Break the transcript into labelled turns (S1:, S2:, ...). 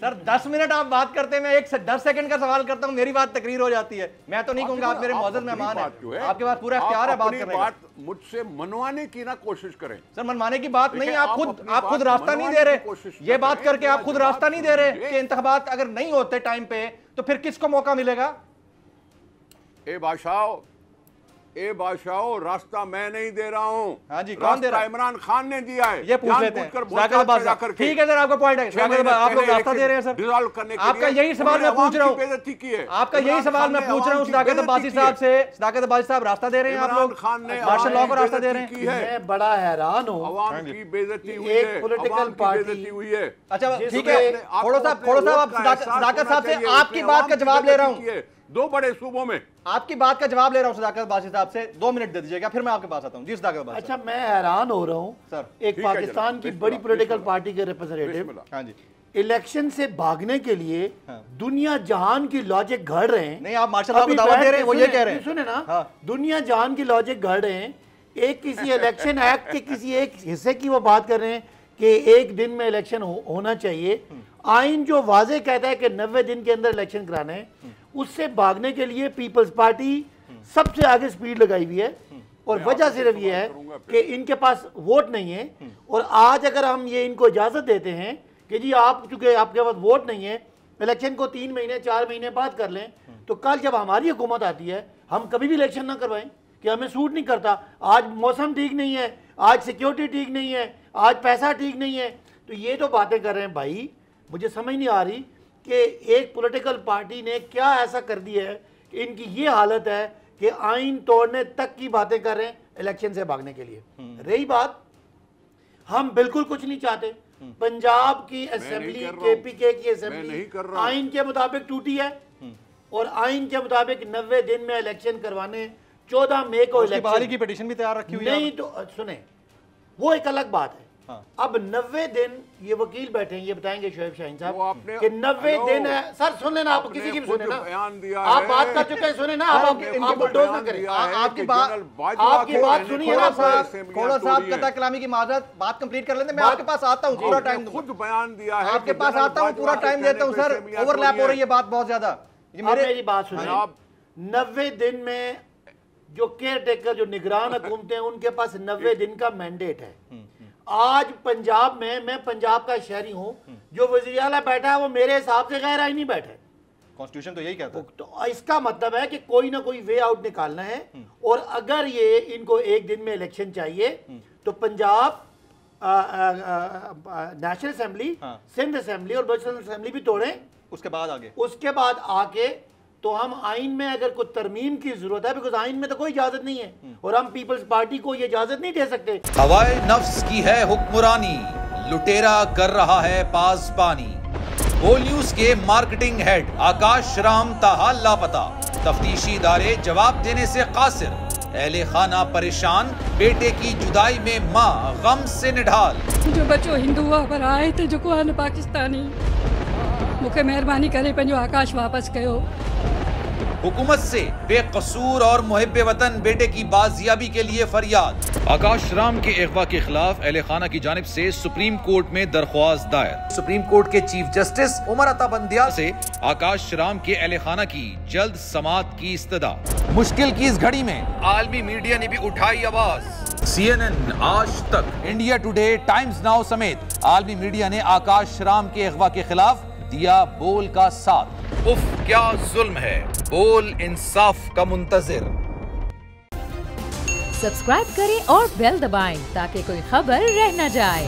S1: Sir 10 minute आप बात करते हैं, मैं 10 सेकंड का सवाल करता हूं, मेरी बात तकरीर हो जाती है। मैं तो नहीं कहूंगा, आप मेरे मौजूद मेहमान हैं, आपके पास पूरा इख्तियार है बात करने का।
S2: मुझसे मनवाने की ना कोशिश करें।
S1: सर मनवाने की बात नहीं, आप खुद रास्ता नहीं दे रहे। ये बात करके आप खुद रास्ता नहीं दे रहे कि इंतखाबात अगर नहीं होते टाइम पे तो फिर किसको मौका मिलेगा?
S2: ए बादशाह, रास्ता मैं नहीं दे रहा हूँ।
S1: हाँ जी, कौन दे रहा है?
S2: इमरान खान ने दिया है।
S1: ये पूछ लेते हैं। ठीक है सर, आपका पॉइंट है, आप लोग रास्ता दे रहे हैं सर,
S2: डिसॉल्व करने के
S1: आपका यही सवाल मैं पूछ रहा हूँ,
S2: बेइज्जती की है।
S1: आपका यही सवाल मैं पूछ रहा हूँ सदाकत अब्बासी साहब से। सदाकत अब्बासी साहब, रास्ता दे रहे हैं आप लोग, मार्शल लॉ को रास्ता दे रहे हैं।
S3: मैं बड़ा हैरान हूँ,
S2: अवाम की बेइज्जती हुई है,
S3: पॉलिटिकल पार्टी
S2: हुई है।
S1: अच्छा ठीक है, थोड़ा सा सदाकत साहब से आपकी बात का जवाब ले रहा हूँ।
S2: 2 बड़े सूबों में
S1: आपकी बात का जवाब ले रहा हूं सदाकत अब्बासी साहब से, 2 मिनट दे दीजिएगा, फिर मैं आपके पास आता हूं। जी सदाकत अब्बासी।
S3: अच्छा, मैं हैरान हो रहा हूं
S1: सर,
S3: एक पाकिस्तान की बड़ी पॉलिटिकल पार्टी के रिप्रेजेंटेटिव
S1: हाँ जी
S3: इलेक्शन से भागने के लिए दुनिया जहान की लॉजिक घड़ रहे हैं।
S1: नहीं, आप मार्शल लॉ को दावा दे रहे हैं, वो ये कह रहे हैं।
S3: सुने ना, दुनिया जहान की लॉजिक घड़ रहे हैं। एक किसी इलेक्शन एक्ट के किसी एक हिस्से की वो बात कर रहे हैं कि 1 दिन में इलेक्शन होना चाहिए। आइन जो वाजे कहता है कि 90 दिन के अंदर इलेक्शन कराना है, उससे भागने के लिए पीपल्स पार्टी सबसे आगे स्पीड लगाई हुई है। और वजह सिर्फ ये है कि इनके पास वोट नहीं है। और आज अगर हम ये इनको इजाजत देते हैं कि जी आप, चूंकि आपके पास वोट नहीं है, इलेक्शन को 3 महीने 4 महीने बाद कर लें, तो कल जब हमारी हुकूमत आती है हम कभी भी इलेक्शन ना करवाएं कि हमें सूट नहीं करता। आज मौसम ठीक नहीं है, आज सिक्योरिटी ठीक नहीं है, आज पैसा ठीक नहीं है। तो ये जो बातें कर रहे हैं भाई, मुझे समझ नहीं आ रही कि एक पॉलिटिकल पार्टी ने क्या ऐसा कर दिया है कि इनकी ये हालत है कि आइन तोड़ने तक की बातें कर रहे हैं इलेक्शन से भागने के लिए। रही बात, हम बिल्कुल कुछ नहीं चाहते। पंजाब की असेंबली, केपीके की असेंबली आइन के मुताबिक टूटी है और आइन के मुताबिक 90 दिन में इलेक्शन करवाने, 14 मई को इलेक्शन
S1: की पिटीशन भी तैयार रखी हुई है।
S3: नहीं तो सुने, वो एक अलग बात है। अब 90 दिन, ये वकील बैठे हैं, ये बताएंगे शोएब शाहीन साहब कि 90 दिन है। सर सुन लेना, आप किसी की भी सुने ना, आप बात कर चुके हैं, सुने ना, आप बुलडोज ना करें। आपकी बात सुनिए ना सर,
S1: थोड़ा सा कता कलामी की माजरत, बात कंप्लीट कर लेते, मैं आपके पास आता हूँ, पूरा टाइम
S2: खुद बयान दिया है,
S1: आपके पास आता हूँ, पूरा टाइम देता हूँ सर, ओवरलैप हो रही है बात बहुत ज्यादा।
S3: मेरी बात सुनिए, 90 दिन में जो केयर टेकर, जो निगरान हुकूमतें हैं, उनके पास 90 दिन का मैंडेट है। आज पंजाब में, मैं पंजाब का शहरी हूं, जो वज़ीर आला बैठा है वो मेरे हिसाब से गैर आईनी बैठा है।
S1: कॉन्स्टिट्यूशन तो यही कहता है।
S3: तो इसका मतलब है कि कोई ना कोई वे आउट निकालना है। और अगर ये इनको 1 दिन में इलेक्शन चाहिए तो Punjab national assembly, Sindh assembly और बलूचिस्तान असेंबली भी तोड़ें,
S1: उसके बाद आके
S3: तो हम आइन में अगर कोई तरमीम की जरूरत है, बिकॉज आइन में तो कोई इजाजत नहीं है और हम पीपल्स पार्टी को ये इजाजत नहीं दे सकते।
S4: हवाए नफ्स की है हुक्मरानी, लुटेरा कर रहा है पासबानी। बोल न्यूज के मार्केटिंग हेड आकाश राम ताहा लापता, तफ्तीशी इदारे जवाब देने से कासिर, अहले खाना परेशान, बेटे की जुदाई में माँ गम से निढाल।
S5: जो बच्चों हिंदू पर आए थे, जो को पाकिस्तानी, मुझे मेहरबानी करे पंहिंजो आकाश वापस कयो।
S4: हुकूमत से बेकसूर और मुहिब्बे वतन बेटे की बाजियाबी के लिए फरियाद। आकाश राम के अगवा के खिलाफ अहले खाना की जानिब से सुप्रीम कोर्ट में दरख्वास्त दायर। सुप्रीम कोर्ट के चीफ जस्टिस उमर अता बंदियाल से आकाश राम के अहले खाना की जल्द समाअत की इस्तदा। मुश्किल की इस घड़ी में आलमी मीडिया ने भी उठाई आवाज। CNN, आज तक, इंडिया टुडे, टाइम्स नाउ समेत आलमी मीडिया ने आकाश राम के अगवा के खिलाफ दिया बोल का साथ। उफ क्या जुल्म है, बोल इंसाफ का मुंतजिर।
S6: सब्सक्राइब करें और बेल दबाएं ताकि कोई खबर रह न जाए।